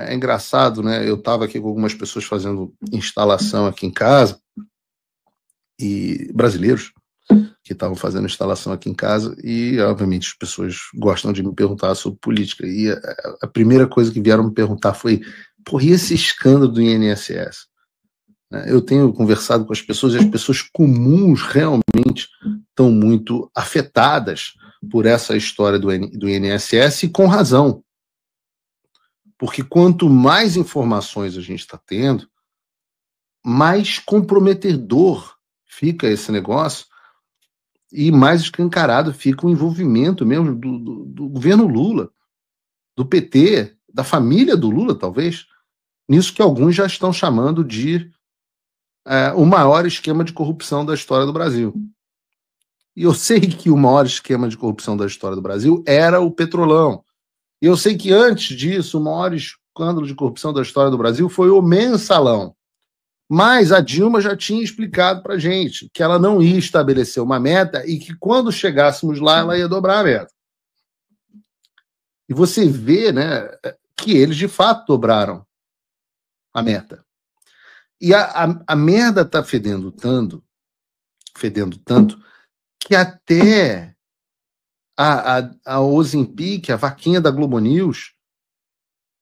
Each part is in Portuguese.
É engraçado, né? Eu estava aqui com algumas pessoas fazendo instalação aqui em casa, e brasileiros que estavam fazendo instalação aqui em casa, e obviamente as pessoas gostam de me perguntar sobre política, e a primeira coisa que vieram me perguntar foi: porra, e esse escândalo do INSS? Eu tenho conversado com as pessoas, e as pessoas comuns realmente estão muito afetadas por essa história do INSS, e com razão. Porque quanto mais informações a gente está tendo, mais comprometedor fica esse negócio e mais escancarado fica o envolvimento mesmo do governo Lula, do PT, da família do Lula, talvez, nisso que alguns já estão chamando de o maior esquema de corrupção da história do Brasil. E eu sei que o maior esquema de corrupção da história do Brasil era o Petrolão. E eu sei que antes disso, o maior escândalo de corrupção da história do Brasil foi o Mensalão. Mas a Dilma já tinha explicado para a gente que ela não ia estabelecer uma meta e que quando chegássemos lá, ela ia dobrar a meta. E você vê, né, que eles de fato dobraram a meta. E a merda está fedendo tanto, que até a Ozempic, a vaquinha da Globo News,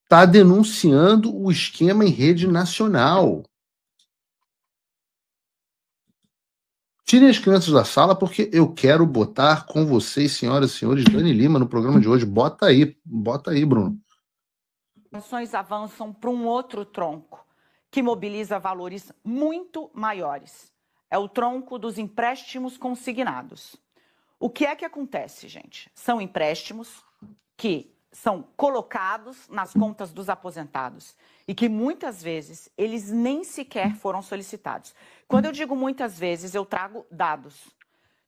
está denunciando o esquema em rede nacional. Tirem as crianças da sala, porque eu quero botar com vocês, senhoras e senhores, Dani Lima, no programa de hoje. Bota aí, Bruno. As ações avançam para um outro tronco, que mobiliza valores muito maiores. É o tronco dos empréstimos consignados. O que é que acontece, gente? São empréstimos que são colocados nas contas dos aposentados e que muitas vezes eles nem sequer foram solicitados. Quando eu digo muitas vezes, eu trago dados.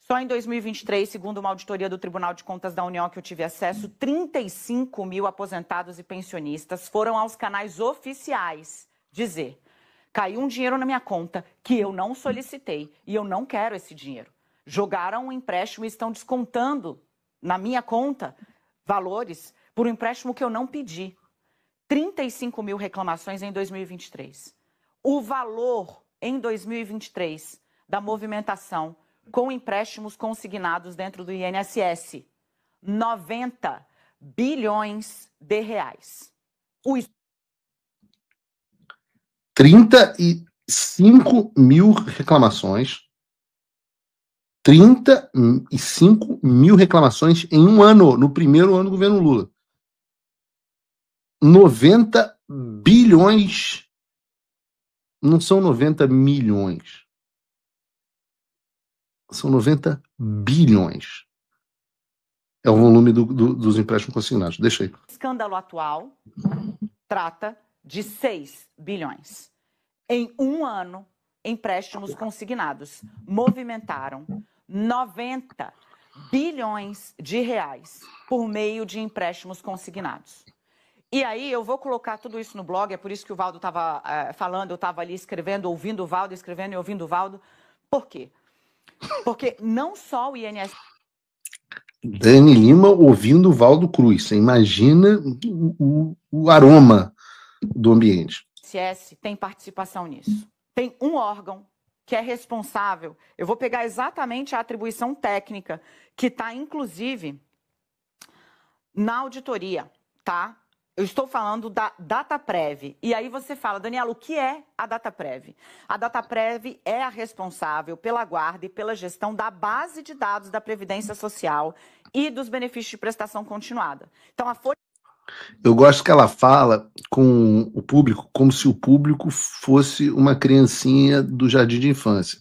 Só em 2023, segundo uma auditoria do Tribunal de Contas da União que eu tive acesso, 35 mil aposentados e pensionistas foram aos canais oficiais dizer: caiu um dinheiro na minha conta que eu não solicitei e eu não quero esse dinheiro. Jogaram um empréstimo e estão descontando na minha conta valores por um empréstimo que eu não pedi. 35 mil reclamações em 2023. O valor em 2023 da movimentação com empréstimos consignados dentro do INSS, 90 bilhões de reais. 35 mil reclamações. 35 mil reclamações em um ano, no primeiro ano do governo Lula. 90 bilhões, não são 90 milhões, são 90 bilhões. É o volume dos empréstimos consignados. Deixa aí. O escândalo atual trata de 6 bilhões. Em um ano, empréstimos consignados movimentaram 90 bilhões de reais por meio de empréstimos consignados. E aí eu vou colocar tudo isso no blog, é por isso que o Valdo estava falando, eu estava ali escrevendo, ouvindo o Valdo, escrevendo e ouvindo o Valdo. Por quê? Porque não só o INSS... Dani Lima ouvindo o Valdo Cruz. Você imagina o aroma do ambiente. O INSS tem participação nisso. Tem um órgão que é responsável. Eu vou pegar exatamente a atribuição técnica, que está, inclusive, na auditoria, tá? Eu estou falando da Dataprev. E aí você fala: Daniela, o que é a Dataprev? A Dataprev é a responsável pela guarda e pela gestão da base de dados da Previdência Social e dos benefícios de prestação continuada. Então, a Folha... Eu gosto que ela fala com o público como se o público fosse uma criancinha do jardim de infância.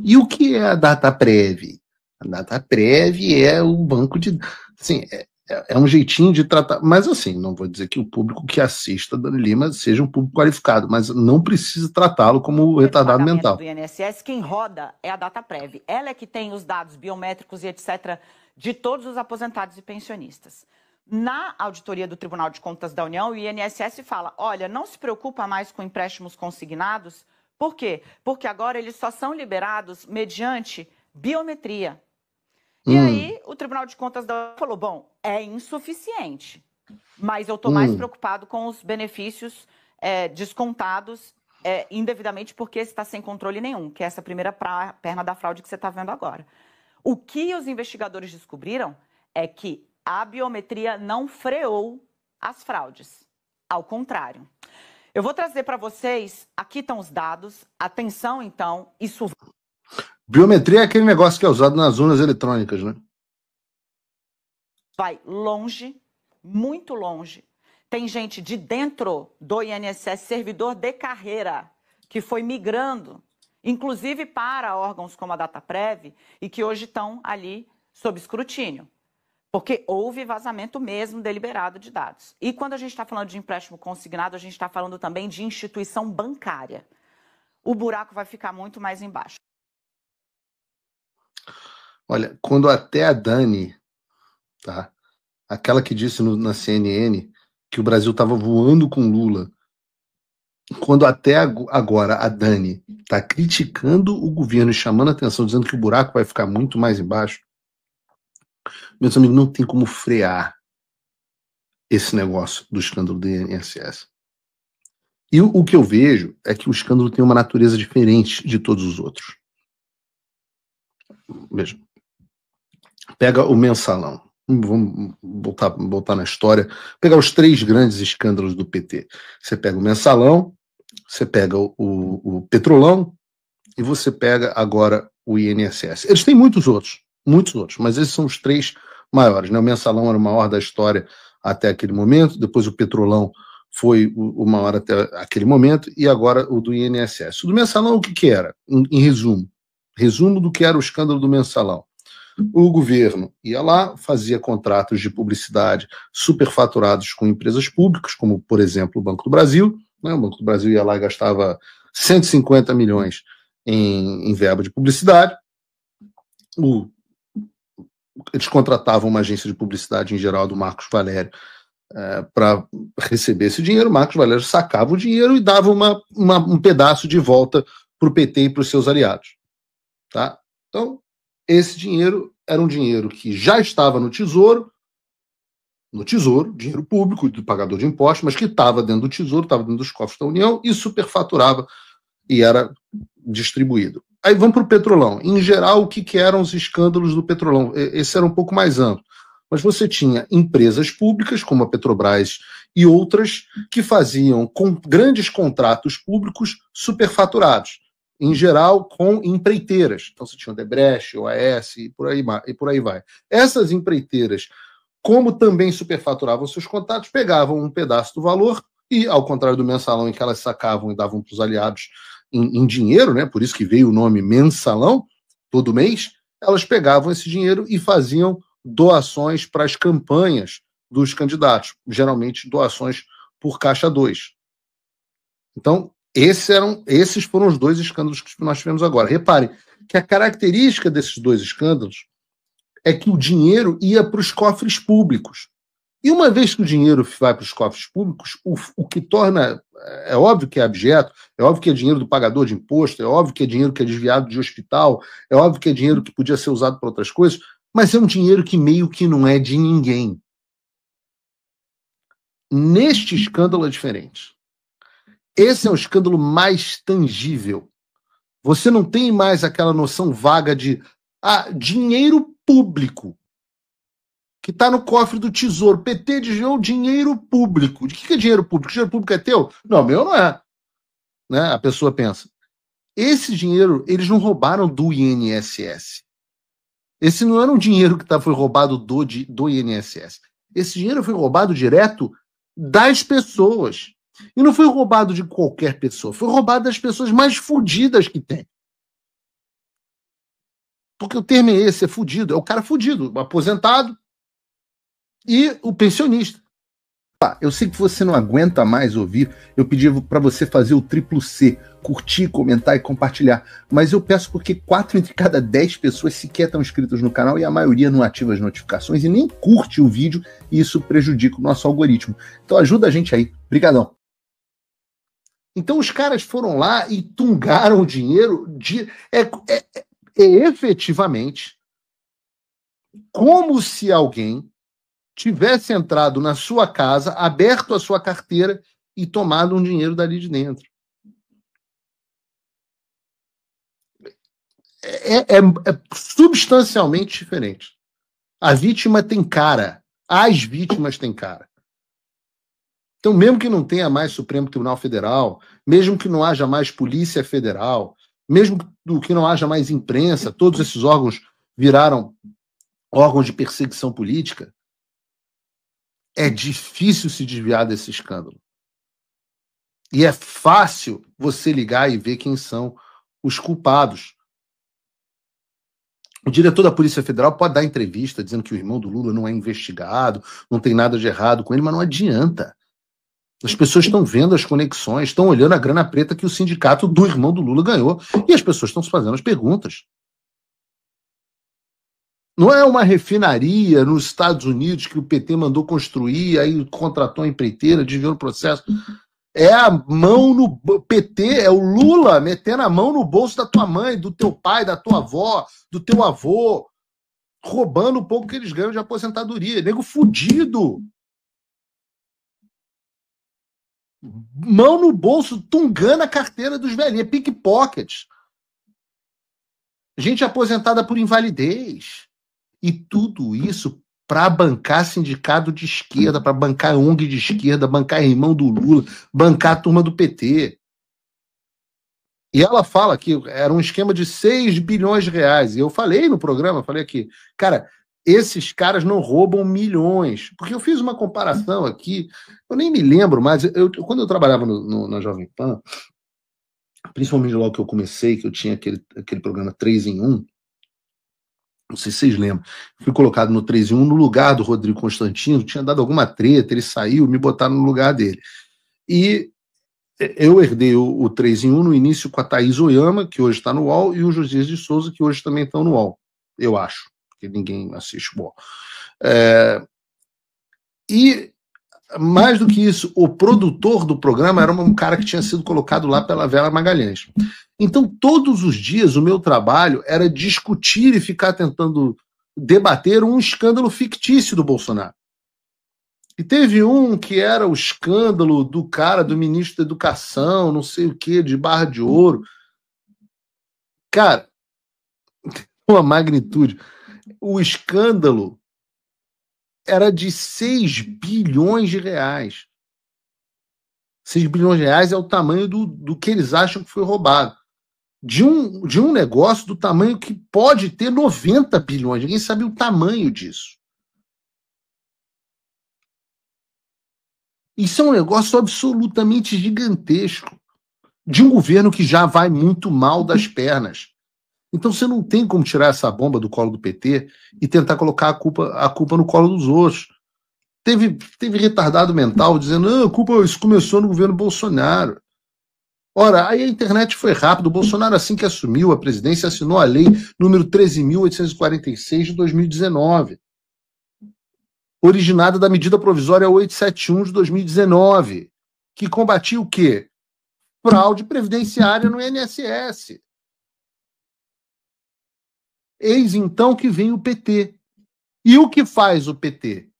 E o que é a Dataprev? A Dataprev é o banco de... Assim, é um jeitinho de tratar... Mas, assim, não vou dizer que o público que assista Dani Lima seja um público qualificado, mas não precisa tratá-lo como retardado mental. Do INSS, quem roda é a Dataprev. Ela é que tem os dados biométricos e etc. de todos os aposentados e pensionistas. Na auditoria do Tribunal de Contas da União, o INSS fala: olha, não se preocupa mais com empréstimos consignados. Por quê? Porque agora eles só são liberados mediante biometria. E aí o Tribunal de Contas da União falou: bom, é insuficiente. Mas eu estou mais preocupado com os benefícios descontados indevidamente porque está sem controle nenhum, que é essa primeira perna da fraude que você está vendo agora. O que os investigadores descobriram é que a biometria não freou as fraudes. Ao contrário. Eu vou trazer para vocês, aqui estão os dados, atenção então, isso... Biometria é aquele negócio que é usado nas urnas eletrônicas, né? Vai longe, muito longe. Tem gente de dentro do INSS, servidor de carreira, que foi migrando, inclusive para órgãos como a Dataprev, e que hoje estão ali sob escrutínio. Porque houve vazamento mesmo deliberado de dados. E quando a gente está falando de empréstimo consignado, a gente está falando também de instituição bancária. O buraco vai ficar muito mais embaixo. Olha, quando até a Dani, tá? Aquela que disse na CNN que o Brasil estava voando com Lula, quando até agora a Dani está criticando o governo e chamando a atenção, dizendo que o buraco vai ficar muito mais embaixo, meus amigos, não tem como frear esse negócio do escândalo do INSS. E o que eu vejo é que o escândalo tem uma natureza diferente de todos os outros. Veja, pega o mensalão. Vamos voltar na história. Pegar os 3 grandes escândalos do PT. Você pega o mensalão, você pega o petrolão e você pega agora o INSS. Eles têm muitos outros, mas esses são os 3 maiores, né? O mensalão era o maior da história até aquele momento, depois o petrolão foi o maior até aquele momento, e agora o do INSS. O do mensalão, o que era? Em resumo do que era o escândalo do mensalão. O governo ia lá, fazia contratos de publicidade superfaturados com empresas públicas, como, por exemplo, o Banco do Brasil. Né? O Banco do Brasil ia lá e gastava 150 milhões em verba de publicidade. Eles contratavam uma agência de publicidade, em geral, do Marcos Valério, para receber esse dinheiro. O Marcos Valério sacava o dinheiro e dava um pedaço de volta para o PT e para os seus aliados. Tá? Então, esse dinheiro era um dinheiro que já estava no Tesouro, dinheiro público do pagador de impostos, mas que estava dentro do Tesouro, estava dentro dos cofres da União e superfaturava e era distribuído. Aí vamos para o petrolão. Em geral, o que eram os escândalos do petrolão? Esse era um pouco mais amplo. Mas você tinha empresas públicas, como a Petrobras e outras, que faziam grandes contratos públicos superfaturados. Em geral, com empreiteiras. Então, você tinha o Odebrecht, o AES e por aí vai. Essas empreiteiras, como também superfaturavam seus contratos, pegavam um pedaço do valor e, ao contrário do mensalão, em que elas sacavam e davam para os aliados em dinheiro, né? Por isso que veio o nome mensalão, todo mês, elas pegavam esse dinheiro e faziam doações para as campanhas dos candidatos, geralmente doações por caixa 2. Então, esses foram os 2 escândalos que nós tivemos agora. Reparem que a característica desses 2 escândalos é que o dinheiro ia para os cofres públicos. E uma vez que o dinheiro vai para os cofres públicos, o que torna... É óbvio que é abjeto, é óbvio que é dinheiro do pagador de imposto, é óbvio que é dinheiro que é desviado de hospital, é óbvio que é dinheiro que podia ser usado para outras coisas, mas é um dinheiro que meio que não é de ninguém. Neste escândalo é diferente. Esse é o escândalo mais tangível. Você não tem mais aquela noção vaga de dinheiro público que está no cofre do Tesouro. PT desviou dinheiro público. De que é dinheiro público? Dinheiro público é teu? Não, meu não é. Né? A pessoa pensa. Esse dinheiro, eles não roubaram do INSS. Esse não era um dinheiro que foi roubado do INSS. Esse dinheiro foi roubado direto das pessoas. E não foi roubado de qualquer pessoa. Foi roubado das pessoas mais fodidas que tem. Porque o termo é esse, é fudido. É o cara fudido, o aposentado e o pensionista. Eu sei que você não aguenta mais ouvir. Eu pedi para você fazer o triplo C, curtir, comentar e compartilhar. Mas eu peço porque 4 entre cada 10 pessoas sequer estão inscritas no canal e a maioria não ativa as notificações e nem curte o vídeo, e isso prejudica o nosso algoritmo. Então ajuda a gente aí. Obrigadão. Então os caras foram lá e tungaram o dinheiro efetivamente como se alguém tivesse entrado na sua casa, aberto a sua carteira e tomado um dinheiro dali de dentro. É substancialmente diferente. A vítima tem cara. As vítimas têm cara. Então, mesmo que não tenha mais Supremo Tribunal Federal, mesmo que não haja mais Polícia Federal, mesmo que não haja mais imprensa, todos esses órgãos viraram órgãos de perseguição política, é difícil se desviar desse escândalo. E é fácil você ligar e ver quem são os culpados. O diretor da Polícia Federal pode dar entrevista dizendo que o irmão do Lula não é investigado, não tem nada de errado com ele, mas não adianta. As pessoas estão vendo as conexões, estão olhando a grana preta que o sindicato do irmão do Lula ganhou, e as pessoas estão se fazendo as perguntas. Não é uma refinaria nos Estados Unidos que o PT mandou construir, aí contratou a empreiteira, desviou o processo. É a mão no PT, é o Lula metendo a mão no bolso da tua mãe, do teu pai, da tua avó, do teu avô, roubando um pouco que eles ganham de aposentadoria. Nego fudido. Mão no bolso, tungando a carteira dos velhinhos, pickpocket. Gente aposentada por invalidez. E tudo isso para bancar sindicato de esquerda, para bancar ONG de esquerda, bancar irmão do Lula, bancar a turma do PT. E ela fala que era um esquema de 6 bilhões de reais. E eu falei no programa, falei aqui, cara, esses caras não roubam milhões. Porque eu fiz uma comparação aqui, eu nem me lembro mais, quando eu trabalhava na Jovem Pan, principalmente logo que eu comecei, que eu tinha aquele programa 3 em 1, não sei se vocês lembram, fui colocado no 3 em 1 no lugar do Rodrigo Constantino, tinha dado alguma treta, ele saiu, me botaram no lugar dele. E eu herdei o 3 em 1 no início com a Thaís Oyama, que hoje está no UOL, e o Josias de Souza, que hoje também estão no UOL, eu acho, porque ninguém assiste o UOL. E, mais do que isso, o produtor do programa era um cara que tinha sido colocado lá pela Vera Magalhães. Então, todos os dias, o meu trabalho era discutir e ficar tentando debater um escândalo fictício do Bolsonaro. E teve um que era o escândalo do cara, do ministro da Educação, não sei o quê, de Barra de Ouro. Cara, uma magnitude. O escândalo era de 6 bilhões de reais. 6 bilhões de reais é o tamanho do que eles acham que foi roubado. De um negócio do tamanho que pode ter 90 bilhões. Ninguém sabe o tamanho disso. Isso é um negócio absolutamente gigantesco. De um governo que já vai muito mal das pernas. Então você não tem como tirar essa bomba do colo do PT e tentar colocar a culpa no colo dos outros. Teve retardado mental dizendo que isso começou no governo Bolsonaro. Ora, aí a internet foi rápido. O Bolsonaro, assim que assumiu a presidência, assinou a lei número 13.846 de 2019, originada da medida provisória 871 de 2019, que combatia o quê? Fraude previdenciária no INSS. Eis então que vem o PT. E o que faz o PT?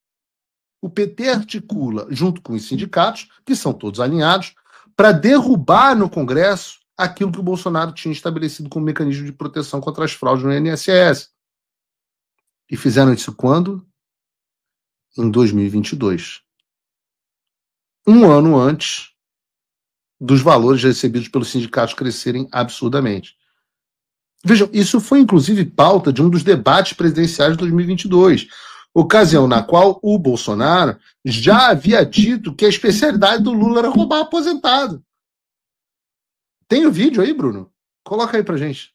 O PT articula, junto com os sindicatos, que são todos alinhados, para derrubar no Congresso aquilo que o Bolsonaro tinha estabelecido como mecanismo de proteção contra as fraudes no INSS. E fizeram isso quando? Em 2022. Um ano antes dos valores recebidos pelos sindicatos crescerem absurdamente. Vejam, isso foi inclusive pauta de um dos debates presidenciais de 2022, ocasião na qual o Bolsonaro já havia dito que a especialidade do Lula era roubar aposentado. Tem o vídeo aí, Bruno? Coloca aí pra gente.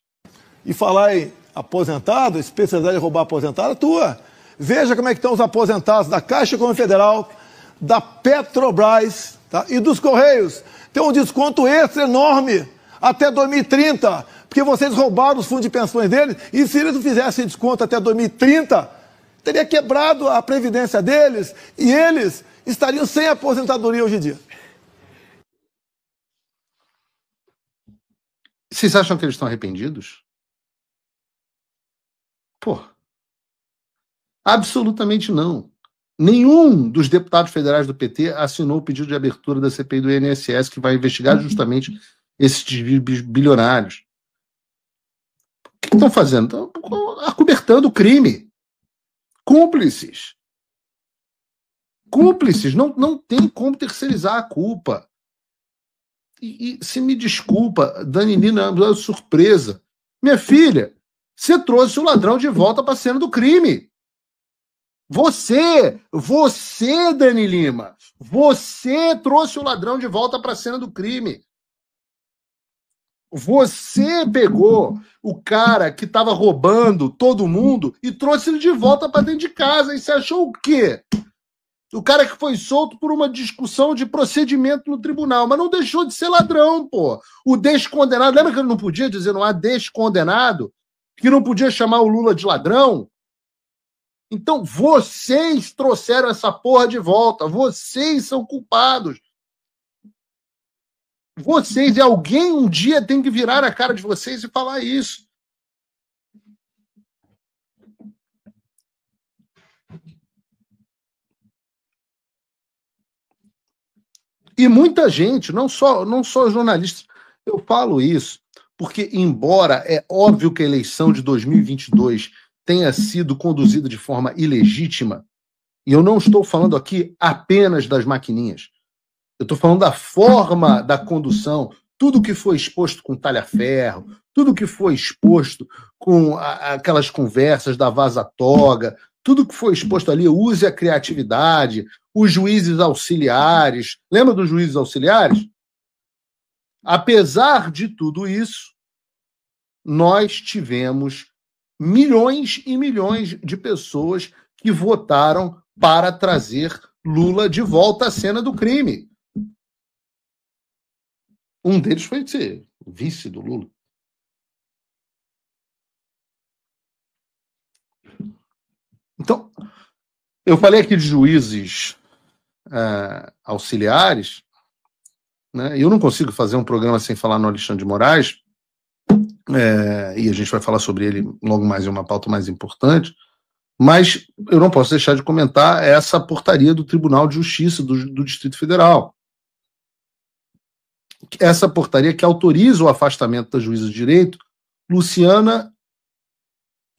E falar em aposentado, especialidade de roubar aposentado, é tua. Veja como é que estão os aposentados da Caixa Econômica Federal, da Petrobras, tá? E dos Correios. Tem um desconto extra enorme até 2030, porque vocês roubaram os fundos de pensões deles, e se eles não fizessem desconto até 2030, teria quebrado a previdência deles e eles estariam sem aposentadoria hoje em dia. Vocês acham que eles estão arrependidos? Pô, absolutamente não. nenhum dos deputados federais do PT assinou o pedido de abertura da CPI do INSS, que vai investigar justamente esses desvios bilionários. O que estão fazendo? Estão acobertando o crime. Cúmplices. Cúmplices. Não tem como terceirizar a culpa. E se me desculpa, Danilina, é uma surpresa. Minha filha, você trouxe o ladrão de volta para a cena do crime. Você, Dani Lima, você trouxe o ladrão de volta para a cena do crime. Você pegou o cara que estava roubando todo mundo e trouxe ele de volta para dentro de casa. E você achou o quê? O cara que foi solto por uma discussão de procedimento no tribunal, mas não deixou de ser ladrão, pô. O descondenado, lembra que ele não podia dizer não há descondenado? Que não podia chamar o Lula de ladrão? Então, vocês trouxeram essa porra de volta. Vocês são culpados. Vocês, e alguém um dia tem que virar a cara de vocês e falar isso. E muita gente, não só jornalistas, eu falo isso, porque embora é óbvio que a eleição de 2022 tenha sido conduzida de forma ilegítima, e eu não estou falando aqui apenas das maquininhas, eu estou falando da forma da condução, tudo que foi exposto com talha-ferro, tudo que foi exposto com aquelas conversas da vaza-toga, tudo que foi exposto ali, use a criatividade, os juízes auxiliares. Lembra dos juízes auxiliares? Apesar de tudo isso, nós tivemos milhões e milhões de pessoas que votaram para trazer Lula de volta à cena do crime. Um deles foi ser vice do Lula. Então, eu falei aqui de juízes auxiliares, né? Eu não consigo fazer um programa sem falar no Alexandre de Moraes, e a gente vai falar sobre ele logo mais em uma pauta mais importante, mas eu não posso deixar de comentar essa portaria do Tribunal de Justiça do Distrito Federal. Essa portaria que autoriza o afastamento da juíza de direito Luciana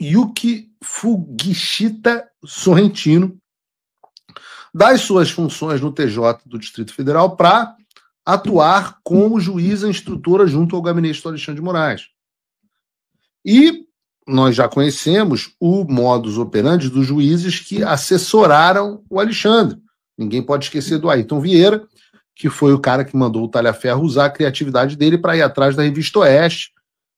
Yuki Fugishita Sorrentino das suas funções no TJ do Distrito Federal para atuar como juíza instrutora junto ao gabinete do Alexandre de Moraes. E nós já conhecemos o modus operandi dos juízes que assessoraram o Alexandre. Ninguém pode esquecer do Ayrton Vieira, que foi o cara que mandou o Talhaferro usar a criatividade dele para ir atrás da Revista Oeste,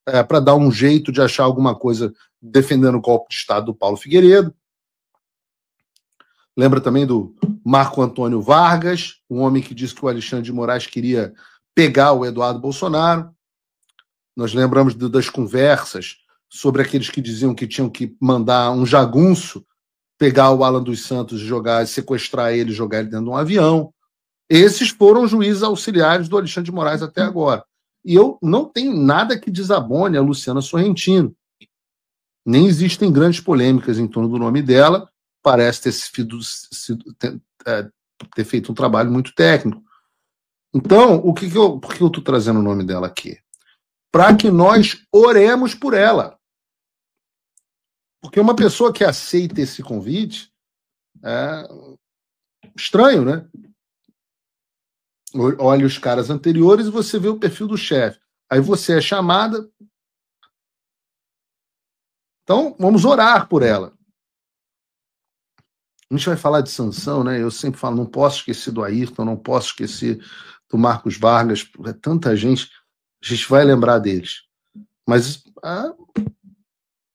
para dar um jeito de achar alguma coisa defendendo o golpe de Estado do Paulo Figueiredo. Lembra também do Marco Antônio Vargas, um homem que disse que o Alexandre de Moraes queria pegar o Eduardo Bolsonaro. Nós lembramos das conversas sobre aqueles que diziam que tinham que mandar um jagunço pegar o Alan dos Santos e sequestrar ele e jogar ele dentro de um avião. Esses foram juízes auxiliares do Alexandre de Moraes até agora. E eu não tenho nada que desabone a Luciana Sorrentino. Nem existem grandes polêmicas em torno do nome dela. Parece ter feito um trabalho muito técnico. Então, por que eu estou trazendo o nome dela aqui? Para que nós oremos por ela. Porque uma pessoa que aceita esse convite é estranho, né? Olha os caras anteriores e você vê o perfil do chefe. Aí você é chamada. Então, vamos orar por ela. A gente vai falar de sanção, né? Eu sempre falo, não posso esquecer do Ayrton, não posso esquecer do Marcos Vargas, é tanta gente, a gente vai lembrar deles. Mas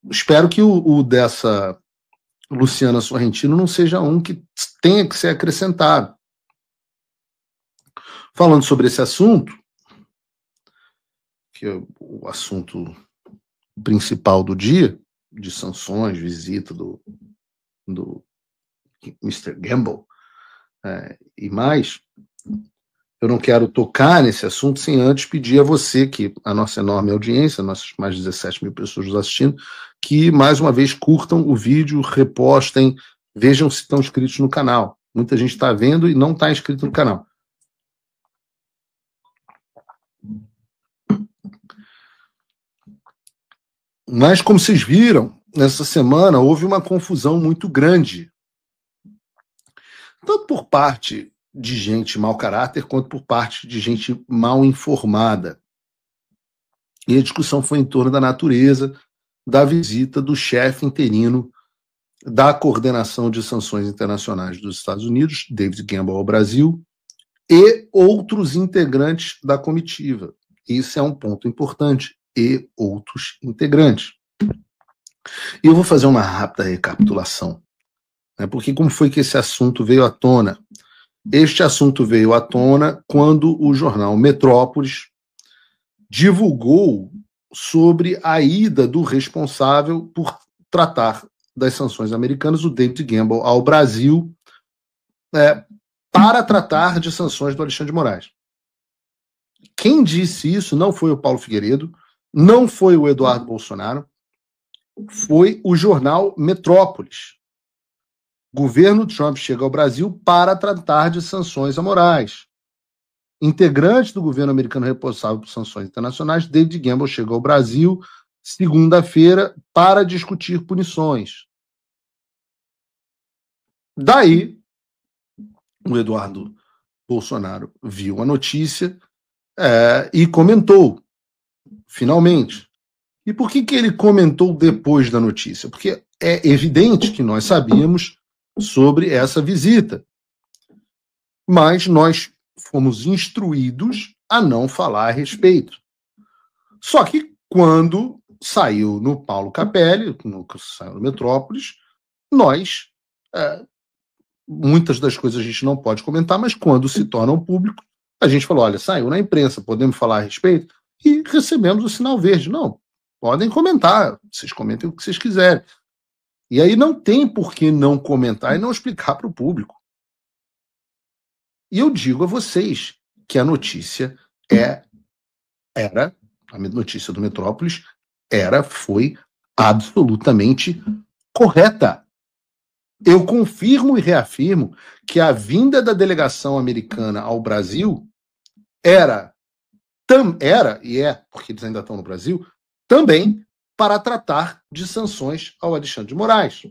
espero que o dessa Luciana Sorrentino não seja um que tenha que ser acrescentado. Falando sobre esse assunto, que é o assunto principal do dia, de sanções, visita do Mr. Gamble e mais, eu não quero tocar nesse assunto sem antes pedir a você, que a nossa enorme audiência, nossas mais de 17 mil pessoas nos assistindo, que mais uma vez curtam o vídeo, repostem, Vejam se estão inscritos no canal. Muita gente está vendo e não está inscrito no canal. Mas, como vocês viram, nessa semana houve uma confusão muito grande, tanto por parte de gente mau caráter, quanto por parte de gente mal informada. E a discussão foi em torno da natureza da visita do chefe interino da Coordenação de Sanções Internacionais dos Estados Unidos, David Gamble, ao Brasil, e outros integrantes da comitiva. Isso é um ponto importante. E outros integrantes. E eu vou fazer uma rápida recapitulação, né, porque como foi que esse assunto veio à tona? Este assunto veio à tona quando o jornal Metrópolis divulgou sobre a ida do responsável por tratar das sanções americanas, o David Gamble, ao Brasil, para tratar de sanções do Alexandre de Moraes. Quem disse isso não foi o Paulo Figueiredo, não foi o Eduardo Bolsonaro, foi o jornal Metrópolis. Governo Trump chega ao Brasil para tratar de sanções a Moraes. Integrante do governo americano responsável por sanções internacionais, David Gamble chegou ao Brasil segunda-feira para discutir punições. Daí, o Eduardo Bolsonaro viu a notícia e comentou. Finalmente. E por que ele comentou depois da notícia? Porque é evidente que nós sabíamos sobre essa visita, mas nós fomos instruídos a não falar a respeito. Só que quando saiu no Paulo Capelli, saiu no Metrópolis, nós, muitas das coisas a gente não pode comentar, mas quando se tornam público, a gente falou, olha, saiu na imprensa, podemos falar a respeito? E recebemos o sinal verde. Não, podem comentar, vocês comentem o que vocês quiserem. E aí não tem por que não comentar e não explicar para o público. E eu digo a vocês que a notícia a notícia do Metrópolis foi absolutamente correta. Eu confirmo e reafirmo que a vinda da delegação americana ao Brasil era, e é, porque eles ainda estão no Brasil, também para tratar de sanções ao Alexandre de Moraes.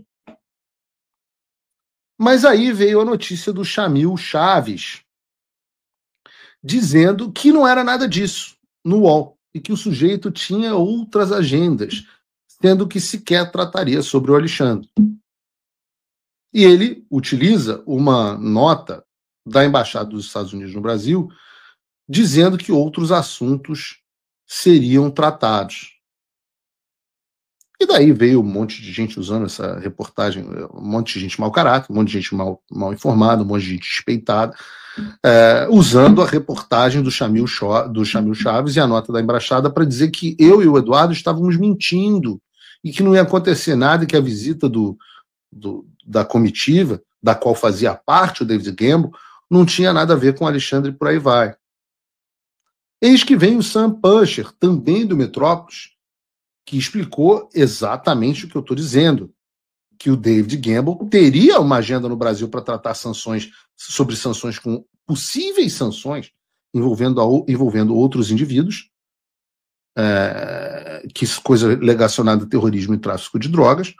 Mas aí veio a notícia do Chamil Chaves, dizendo que não era nada disso no UOL, e que o sujeito tinha outras agendas, sendo que sequer trataria sobre o Alexandre. E ele utiliza uma nota da Embaixada dos Estados Unidos no Brasil, dizendo que outros assuntos seriam tratados. E daí veio um monte de gente usando essa reportagem, um monte de gente mau caráter, um monte de gente mal informada, um monte de gente despeitada, usando a reportagem do Chamil Chaves e a nota da Embaixada para dizer que eu e o Eduardo estávamos mentindo e que não ia acontecer nada e que a visita da comitiva, da qual fazia parte o David Gamble, não tinha nada a ver com o Alexandre e por aí vai. Eis que vem o Sam Pusher, também do Metrópolis, que explicou exatamente o que eu estou dizendo, que o David Gamble teria uma agenda no Brasil para tratar sobre sanções com possíveis sanções envolvendo outros indivíduos, que coisa relacionada a terrorismo e tráfico de drogas,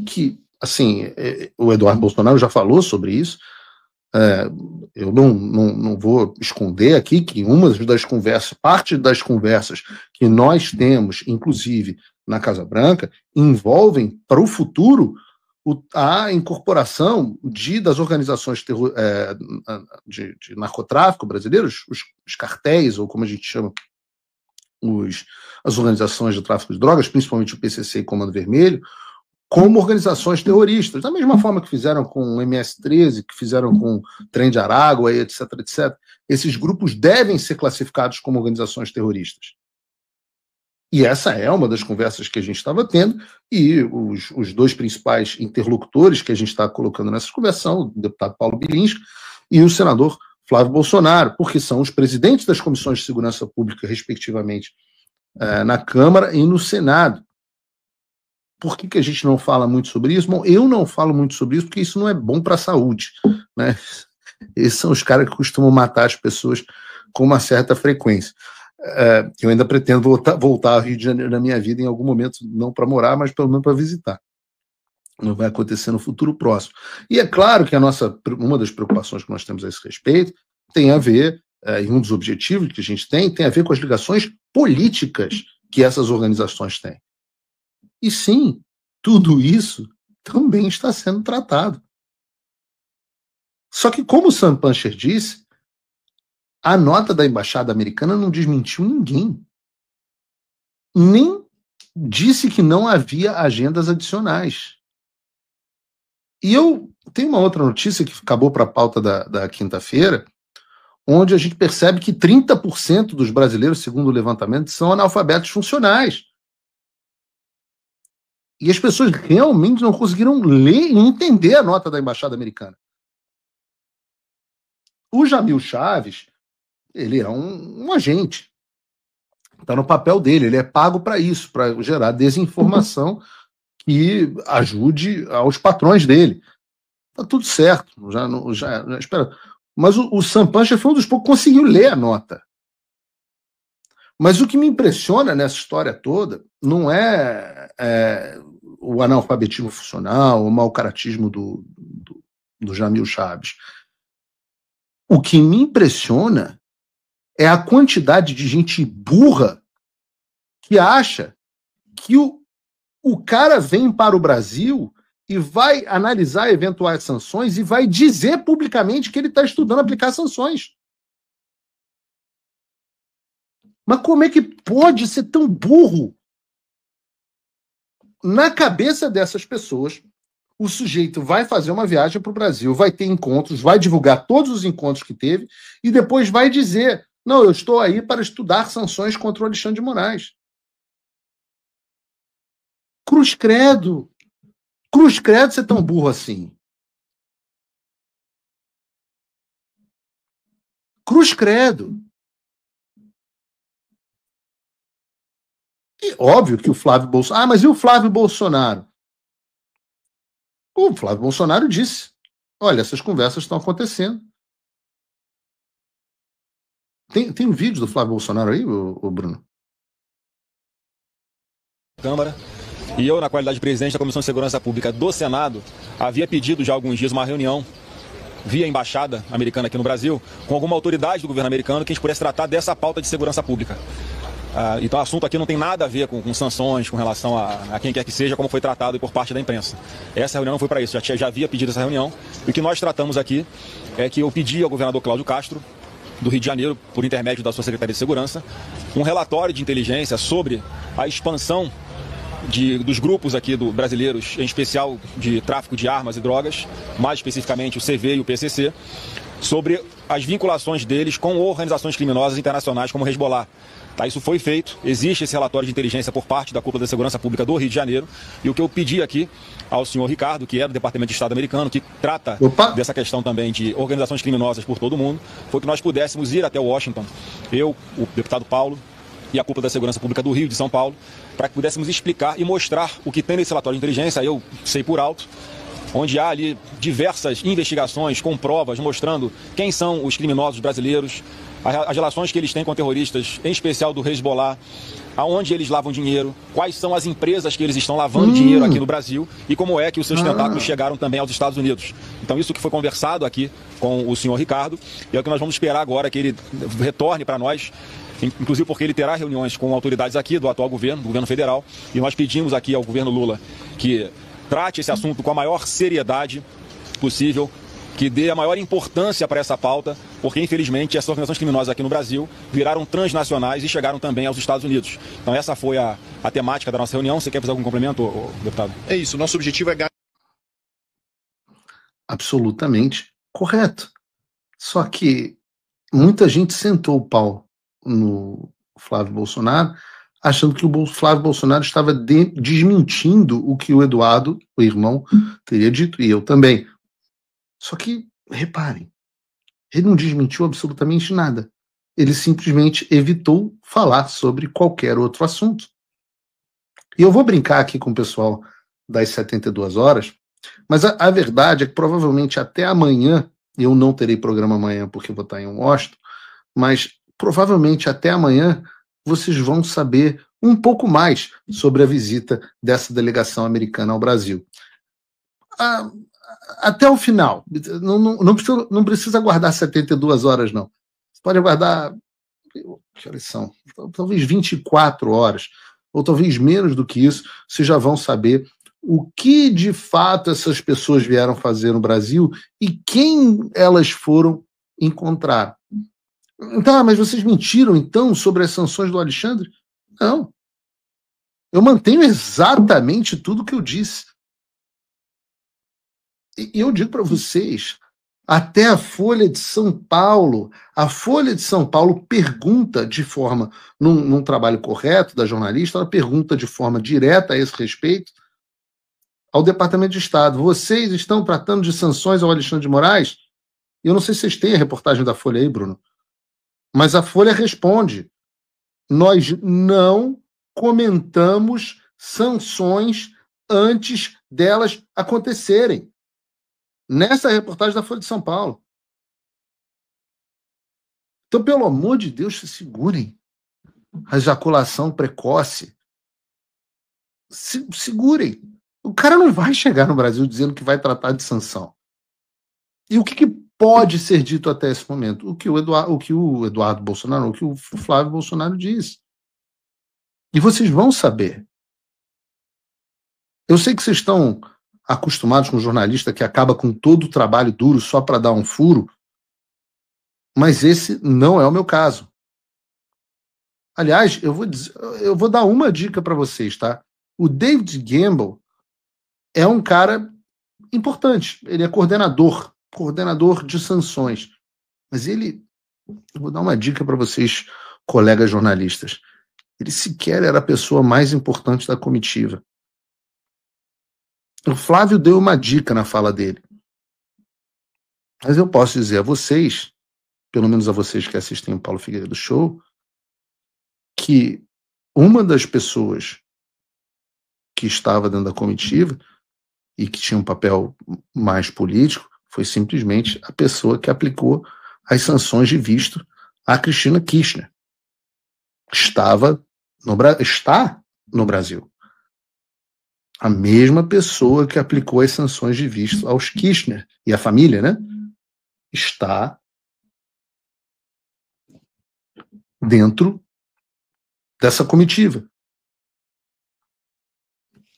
que, assim, o Eduardo Bolsonaro já falou sobre isso. Eu não vou esconder aqui que parte das conversas que nós temos, inclusive na Casa Branca, envolvem para o futuro a incorporação das organizações de narcotráfico brasileiros, os cartéis, ou como a gente chama, as organizações de tráfico de drogas, principalmente o PCC e Comando Vermelho, como organizações terroristas, da mesma forma que fizeram com o MS-13, que fizeram com o Trem de Aragua, etc., etc. Esses grupos devem ser classificados como organizações terroristas. E essa é uma das conversas que a gente estava tendo, e os dois principais interlocutores que a gente está colocando nessas conversas são o deputado Paulo Bilinski e o senador Flávio Bolsonaro, porque são os presidentes das comissões de segurança pública, respectivamente, na Câmara e no Senado. Por que a gente não fala muito sobre isso? Bom, eu não falo muito sobre isso porque isso não é bom para a saúde, né? Esses são os caras que costumam matar as pessoas com uma certa frequência. Eu ainda pretendo voltar ao Rio de Janeiro na minha vida em algum momento, não para morar, mas pelo menos para visitar. Não vai acontecer no futuro próximo. E é claro que uma das preocupações que nós temos a esse respeito tem a ver, e um dos objetivos que a gente tem a ver com as ligações políticas que essas organizações têm. E sim, tudo isso também está sendo tratado. Só que, como o Sam Puncher disse, a nota da embaixada americana não desmentiu ninguém. Nem disse que não havia agendas adicionais. E eu tenho uma outra notícia que acabou para a pauta da quinta-feira, onde a gente percebe que 30% dos brasileiros, segundo o levantamento, são analfabetos funcionais. E as pessoas realmente não conseguiram ler e entender a nota da embaixada americana. O Jamil Chaves, ele é um agente. Está no papel dele, ele é pago para isso, para gerar desinformação que ajude aos patrões dele. Tá tudo certo, já espera. Mas o Sam Puncher foi um dos poucos que conseguiu ler a nota. Mas o que me impressiona nessa história toda não é o analfabetismo funcional, o mau caratismo do Jamil Chaves. O que me impressiona é a quantidade de gente burra que acha que o cara vem para o Brasil e vai analisar eventuais sanções e vai dizer publicamente que ele está estudando aplicar sanções. Mas como é que pode ser tão burro? Na cabeça dessas pessoas, o sujeito vai fazer uma viagem para o Brasil, vai ter encontros, vai divulgar todos os encontros que teve e depois vai dizer: não, eu estou aí para estudar sanções contra o Alexandre de Moraes. Cruz credo. Cruz credo ser tão burro assim. Cruz credo. E óbvio que o Flávio Bolsonaro... Ah, mas e o Flávio Bolsonaro? O Flávio Bolsonaro disse: olha, essas conversas estão acontecendo. Tem um vídeo do Flávio Bolsonaro aí, ô Bruno? Câmara. E eu, na qualidade de presidente da Comissão de Segurança Pública do Senado, havia pedido já há alguns dias uma reunião via embaixada americana aqui no Brasil, com alguma autoridade do governo americano que a gente pudesse tratar dessa pauta de segurança pública. Então o assunto aqui não tem nada a ver com sanções, com relação a quem quer que seja, como foi tratado por parte da imprensa. Essa reunião não foi para isso, já havia pedido essa reunião. E o que nós tratamos aqui é que eu pedi ao governador Cláudio Castro, do Rio de Janeiro, por intermédio da sua Secretaria de Segurança, um relatório de inteligência sobre a expansão dos grupos aqui brasileiros, em especial de tráfico de armas e drogas, mais especificamente o CV e o PCC, sobre as vinculações deles com organizações criminosas internacionais como o Hezbollah. Isso foi feito, existe esse relatório de inteligência por parte da Cúpula da Segurança Pública do Rio de Janeiro, e o que eu pedi aqui ao senhor Ricardo, que é do Departamento de Estado americano, que trata dessa questão também de organizações criminosas por todo o mundo, foi que nós pudéssemos ir até Washington, eu, o deputado Paulo e a Cúpula da Segurança Pública do Rio de São Paulo, para que pudéssemos explicar e mostrar o que tem nesse relatório de inteligência. Eu sei por alto, onde há ali diversas investigações com provas mostrando quem são os criminosos brasileiros, as relações que eles têm com terroristas, em especial do Hezbollah, aonde eles lavam dinheiro, quais são as empresas que eles estão lavando dinheiro aqui no Brasil e como é que os seus tentáculos chegaram também aos Estados Unidos. Então isso que foi conversado aqui com o senhor Ricardo, e é o que nós vamos esperar agora que ele retorne para nós, inclusive porque ele terá reuniões com autoridades aqui do atual governo, do governo federal, e nós pedimos aqui ao governo Lula que trate esse assunto com a maior seriedade possível, que dê a maior importância para essa pauta, porque infelizmente essas organizações criminosas aqui no Brasil viraram transnacionais e chegaram também aos Estados Unidos. Então essa foi a temática da nossa reunião. Você quer fazer algum complemento, deputado? É isso, nosso objetivo é... Absolutamente correto. Só que muita gente sentou o pau no Flávio Bolsonaro, achando que o Flávio Bolsonaro estava desmentindo o que o Eduardo, o irmão, teria dito, e eu também. Só que, reparem, ele não desmentiu absolutamente nada. Ele simplesmente evitou falar sobre qualquer outro assunto. E eu vou brincar aqui com o pessoal das 72 horas, mas a verdade é que provavelmente até amanhã, eu não terei programa amanhã porque vou estar em Washington, mas provavelmente até amanhã vocês vão saber um pouco mais sobre a visita dessa delegação americana ao Brasil. Até o final, não precisa aguardar 72 horas, não. Você pode aguardar, que horas são? Talvez 24 horas, ou talvez menos do que isso, vocês já vão saber o que de fato essas pessoas vieram fazer no Brasil e quem elas foram encontrar. Então, mas vocês mentiram, então, sobre as sanções do Alexandre? Não. Eu mantenho exatamente tudo o que eu disse. E eu digo para vocês, até a Folha de São Paulo pergunta de forma, num trabalho correto da jornalista, ela pergunta de forma direta a esse respeito ao Departamento de Estado. Vocês estão tratando de sanções ao Alexandre de Moraes? Eu não sei se vocês têm a reportagem da Folha aí, Bruno, mas a Folha responde: nós não comentamos sanções antes delas acontecerem. Nessa reportagem da Folha de São Paulo. Então, pelo amor de Deus, se segurem. A ejaculação precoce. Segurem. O cara não vai chegar no Brasil dizendo que vai tratar de sanção. E o que pode ser dito até esse momento? O que o Eduardo Bolsonaro, o que o Flávio Bolsonaro diz. E vocês vão saber. Eu sei que vocês estão acostumados com um jornalista que acaba com todo o trabalho duro só para dar um furo, mas esse não é o meu caso. Aliás, eu vou dar uma dica para vocês, tá? O David Gamble é um cara importante, ele é coordenador de sanções, mas eu vou dar uma dica para vocês, colegas jornalistas, ele sequer era a pessoa mais importante da comitiva. O Flávio deu uma dica na fala dele. Mas eu posso dizer a vocês, pelo menos a vocês que assistem o Paulo Figueiredo Show, que uma das pessoas que estava dentro da comitiva e que tinha um papel mais político foi simplesmente a pessoa que aplicou as sanções de visto a Cristina Kirchner. Está no Brasil. A mesma pessoa que aplicou as sanções de visto aos Kirchner e a família, né? Está dentro dessa comitiva.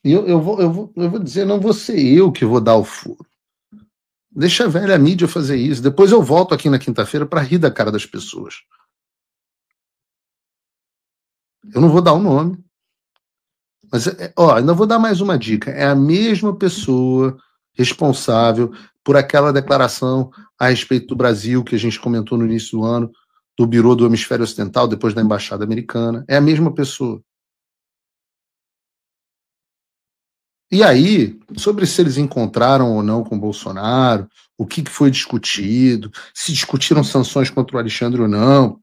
E eu vou dizer, não vou ser eu que vou dar o furo. Deixa a velha mídia fazer isso. Depois eu volto aqui na quinta-feira para rir da cara das pessoas. Eu não vou dar o nome. Mas, ainda vou dar mais uma dica. É a mesma pessoa responsável por aquela declaração a respeito do Brasil que a gente comentou no início do ano, do Bureau do Hemisfério Ocidental, depois da Embaixada Americana. É a mesma pessoa. E aí, sobre se eles encontraram ou não com o Bolsonaro, o que foi discutido, se discutiram sanções contra o Alexandre ou não,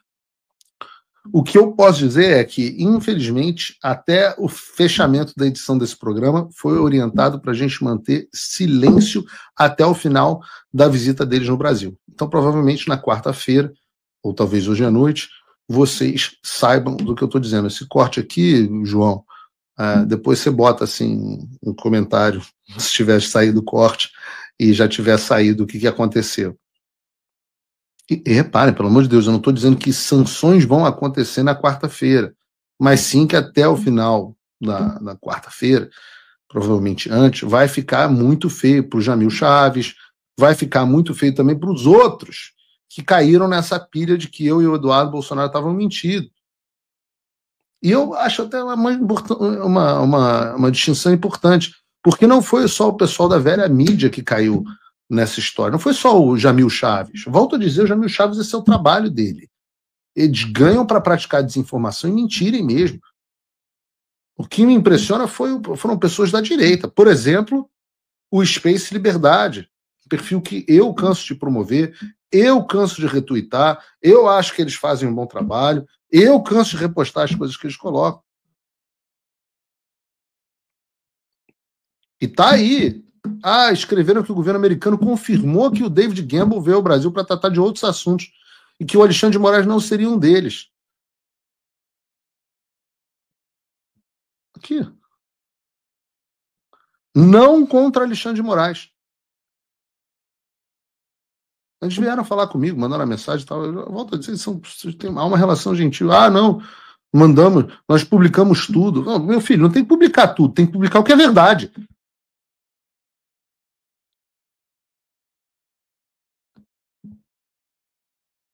o que eu posso dizer é que, infelizmente, até o fechamento da edição desse programa foi orientado para a gente manter silêncio até o final da visita deles no Brasil. Então, provavelmente, na quarta-feira, ou talvez hoje à noite, vocês saibam do que eu estou dizendo. Esse corte aqui, João, depois você bota assim um comentário, se tiver saído o corte e já tiver saído o que aconteceu. E reparem, pelo amor de Deus, eu não estou dizendo que sanções vão acontecer na quarta-feira, mas sim que até o final da quarta-feira, provavelmente antes, vai ficar muito feio para o Jamil Chaves, vai ficar muito feio também para os outros que caíram nessa pilha de que eu e o Eduardo Bolsonaro estavam mentindo. E eu acho até uma distinção importante, porque não foi só o pessoal da velha mídia que caiu nessa história. Não foi só o Jamil Chaves. Volto a dizer, o Jamil Chaves, esse é o trabalho dele. Eles ganham para praticar desinformação e mentirem mesmo. O que me impressiona foram pessoas da direita. Por exemplo, o Space Liberdade, um perfil que eu canso de promover, eu canso de retuitar, eu acho que eles fazem um bom trabalho, eu canso de repostar as coisas que eles colocam. E tá aí. Escreveram que o governo americano confirmou que o David Gamble veio ao Brasil para tratar de outros assuntos e que o Alexandre de Moraes não seria um deles. Aqui. Não contra Alexandre de Moraes. Eles vieram falar comigo, mandaram uma mensagem e tal. Eu volto a dizer, há uma relação gentil. Não, nós publicamos tudo. Não, meu filho, não tem que publicar tudo, tem que publicar o que é verdade.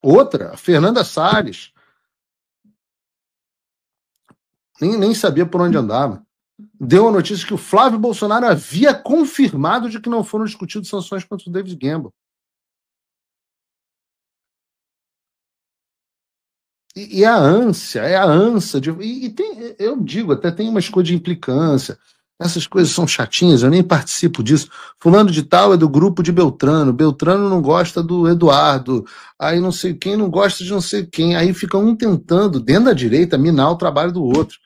Outra, a Fernanda Salles. Nem sabia por onde andava. Deu a notícia que o Flávio Bolsonaro havia confirmado de que não foram discutidas sanções contra o David Gamble. E a ânsia, de. Eu digo, até tem umas coisas de implicância. Essas coisas são chatinhas, eu nem participo disso. Fulano de tal é do grupo de Beltrano. Beltrano não gosta do Eduardo. Aí não sei quem não gosta de não sei quem. Aí fica um tentando, dentro da direita, minar o trabalho do outro.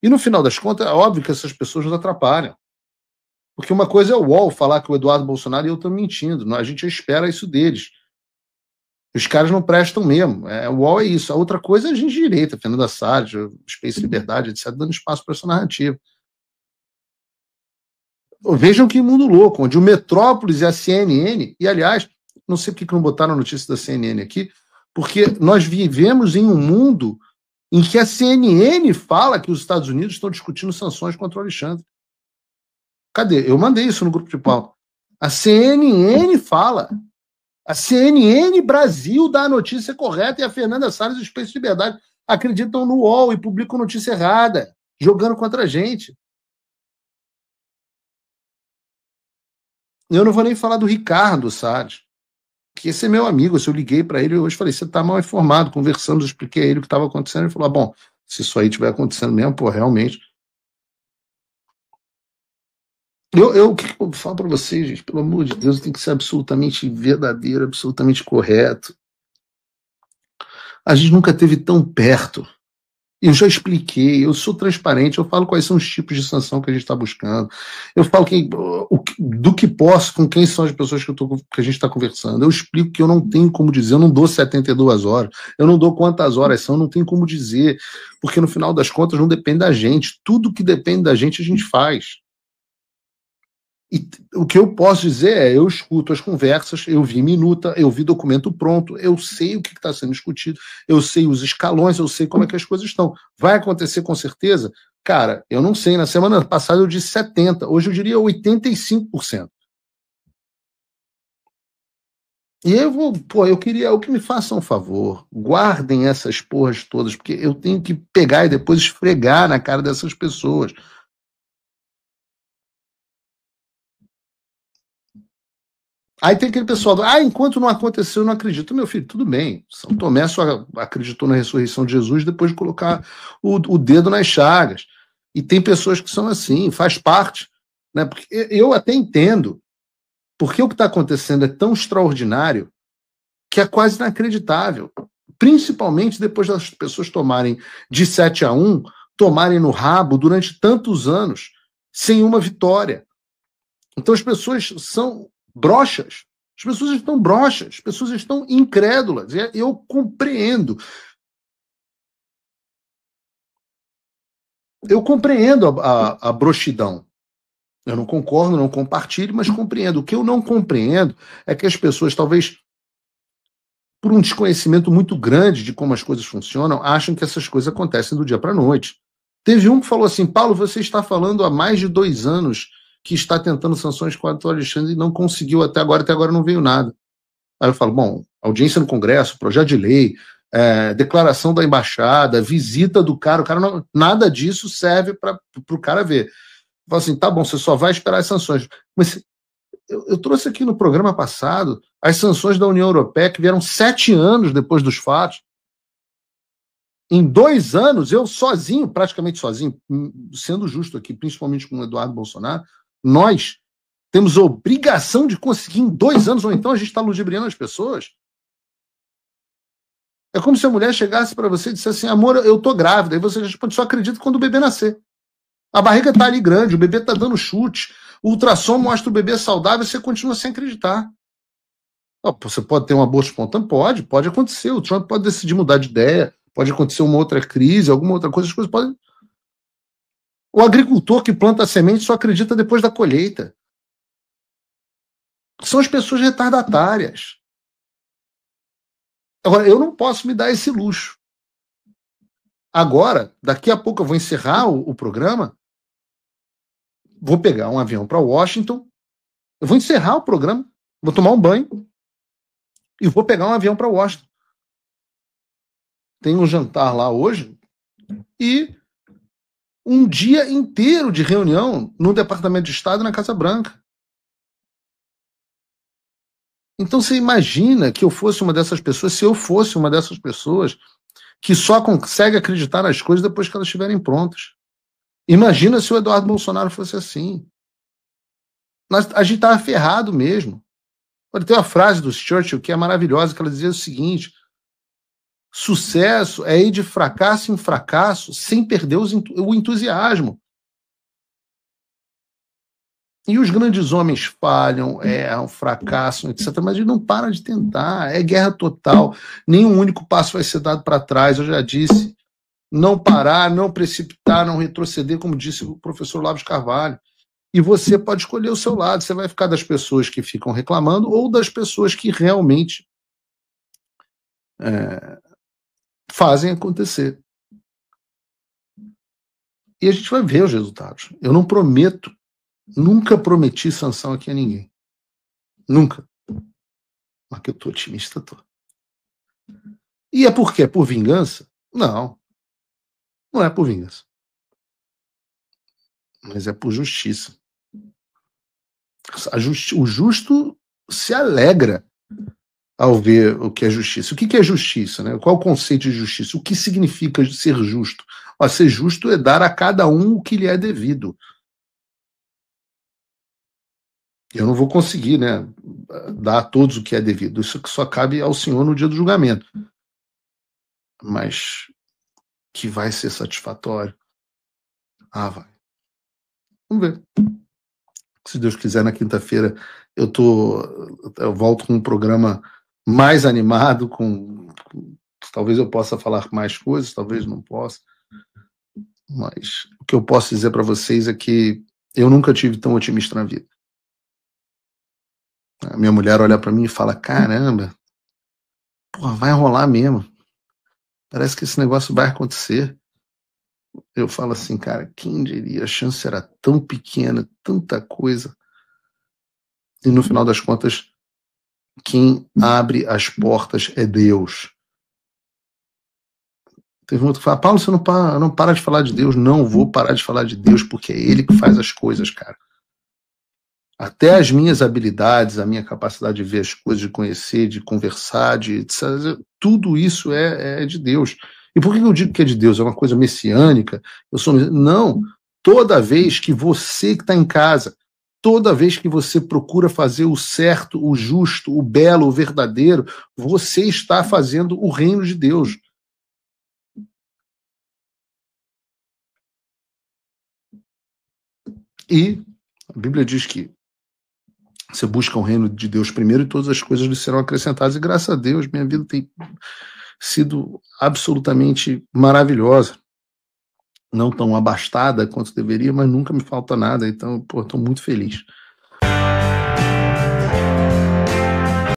E no final das contas, é óbvio que essas pessoas nos atrapalham. Porque uma coisa é o UOL falar que o Eduardo Bolsonaro e eu estou mentindo. A gente espera isso deles. Os caras não prestam mesmo. O UOL é isso. A outra coisa é a gente de direita, Fernanda Salles, Space Liberdade, etc., dando espaço para essa narrativa. Vejam que mundo louco, onde o Metrópolis e a CNN, e aliás, não sei por que não botaram a notícia da CNN aqui, porque nós vivemos em um mundo em que a CNN fala que os Estados Unidos estão discutindo sanções contra o Alexandre. Cadê? Eu mandei isso no grupo de pauta. A CNN fala. A CNN Brasil dá a notícia correta e a Fernanda Salles e o Space Liberdade acreditam no UOL e publicam notícia errada, jogando contra a gente. Eu não vou nem falar do Ricardo Salles, que esse é meu amigo. Eu liguei para ele hoje, falei, você está mal informado, conversamos, eu expliquei a ele o que estava acontecendo, ele falou, bom, se isso aí estiver acontecendo mesmo, pô, realmente. Eu falo para vocês, gente, pelo amor de Deus, tem que ser absolutamente verdadeiro, absolutamente correto. A gente nunca esteve tão perto. Eu já expliquei, eu sou transparente, eu falo quais são os tipos de sanção que a gente está buscando. Eu falo do que posso, com quem são as pessoas que a gente está conversando. Eu explico que eu não tenho como dizer, eu não dou 72 horas, eu não dou quantas horas são, eu não tenho como dizer, porque no final das contas não depende da gente. Tudo que depende da gente a gente faz. E o que eu posso dizer é, eu escuto as conversas, eu vi minuta, eu vi documento pronto, eu sei o que está sendo discutido, eu sei os escalões, eu sei como é que as coisas estão. Vai acontecer com certeza? Cara, eu não sei, na semana passada eu disse 70%, hoje eu diria 85%. E eu queria que me façam um favor, guardem essas porras todas, porque eu tenho que pegar e depois esfregar na cara dessas pessoas. Aí tem aquele pessoal, enquanto não aconteceu, eu não acredito. Meu filho, tudo bem. São Tomé só acreditou na ressurreição de Jesus depois de colocar o dedo nas chagas. E tem pessoas que são assim, faz parte. Né? Porque eu até entendo, porque o que está acontecendo é tão extraordinário que é quase inacreditável. Principalmente depois das pessoas tomarem de 7-1, tomarem no rabo durante tantos anos, sem uma vitória. Então as pessoas são broxas. As pessoas estão broxas, as pessoas estão incrédulas. Eu compreendo. Eu compreendo a broxidão. Eu não concordo, não compartilho, mas compreendo. O que eu não compreendo é que as pessoas, talvez por um desconhecimento muito grande de como as coisas funcionam, acham que essas coisas acontecem do dia para a noite. Teve um que falou assim, Paulo, você está falando há mais de 2 anos que está tentando sanções contra o Alexandre e não conseguiu até agora não veio nada. Aí eu falo, bom, audiência no Congresso, projeto de lei, declaração da embaixada, visita do cara, o cara não, nada disso serve para o cara ver. Eu falo assim, tá bom, você só vai esperar as sanções. Mas eu trouxe aqui no programa passado as sanções da União Europeia que vieram 7 anos depois dos fatos. Em 2 anos, eu sozinho, praticamente sozinho, sendo justo aqui, principalmente com o Eduardo Bolsonaro, nós temos a obrigação de conseguir em 2 anos, ou então a gente está ludibriando as pessoas. É como se a mulher chegasse para você e dissesse assim, amor, eu tô grávida, e você responde, só acredita quando o bebê nascer. A barriga está ali grande, o bebê está dando chute, o ultrassom mostra o bebê saudável, você continua sem acreditar. Você pode ter um aborto espontâneo? Pode acontecer. O Trump pode decidir mudar de ideia, pode acontecer uma outra crise, alguma outra coisa, as coisas podem. O agricultor que planta a semente só acredita depois da colheita. São as pessoas retardatárias. Agora, eu não posso me dar esse luxo. Agora, daqui a pouco eu vou encerrar o programa, vou pegar um avião para Washington, eu vou encerrar o programa, vou tomar um banho e vou pegar um avião para Washington. Tem um jantar lá hoje e um dia inteiro de reunião no Departamento de Estado e na Casa Branca. Então você imagina que eu fosse uma dessas pessoas, se eu fosse uma dessas pessoas que só consegue acreditar nas coisas depois que elas estiverem prontas. Imagina se o Eduardo Bolsonaro fosse assim. A gente estava ferrado mesmo. Tem uma frase do Churchill que é maravilhosa, que ela dizia o seguinte: sucesso é ir de fracasso em fracasso sem perder o entusiasmo. E os grandes homens falham, erram, fracassam, etc. Mas eles não param de tentar. É guerra total. Nenhum único passo vai ser dado para trás. Eu já disse. Não parar, não precipitar, não retroceder, como disse o professor Olavo de Carvalho. E você pode escolher o seu lado. Você vai ficar das pessoas que ficam reclamando ou das pessoas que realmente fazem acontecer. E a gente vai ver os resultados. Eu não prometo, nunca prometi sanção aqui a ninguém. Nunca. Mas que eu tô otimista, tô. E é por quê? Por vingança? Não. Não é por vingança. Mas é por justiça. O justo se alegra ao ver o que é justiça. O que é justiça, né? Qual é o conceito de justiça? O que significa ser justo? Ser justo é dar a cada um o que lhe é devido. Eu não vou conseguir, né, dar a todos o que é devido. Isso só cabe ao Senhor no dia do julgamento. Mas que vai ser satisfatório? Vai. Vamos ver. Se Deus quiser, na quinta-feira eu volto com um programa mais animado, talvez eu possa falar mais coisas, talvez não possa. Mas o que eu posso dizer para vocês é que eu nunca tive tão otimista na vida. A minha mulher olha para mim e fala: caramba, vai rolar mesmo. Parece que esse negócio vai acontecer. Eu falo assim, cara, quem diria? A chance era tão pequena, tanta coisa. E no final das contas, quem abre as portas é Deus. Teve um outro que fala: Paulo, você não para de falar de Deus. Não vou parar de falar de Deus, porque é Ele que faz as coisas, cara. Até as minhas habilidades, a minha capacidade de ver as coisas, de conhecer, de conversar, tudo isso é de Deus. E por que eu digo que é de Deus? É uma coisa messiânica? Não. Toda vez que você que está em casa, toda vez que você procura fazer o certo, o justo, o belo, o verdadeiro, você está fazendo o reino de Deus. E a Bíblia diz que você busca o reino de Deus primeiro e todas as coisas lhe serão acrescentadas. E graças a Deus, minha vida tem sido absolutamente maravilhosa. Não tão abastada quanto deveria, mas nunca me falta nada. Então, estou muito feliz.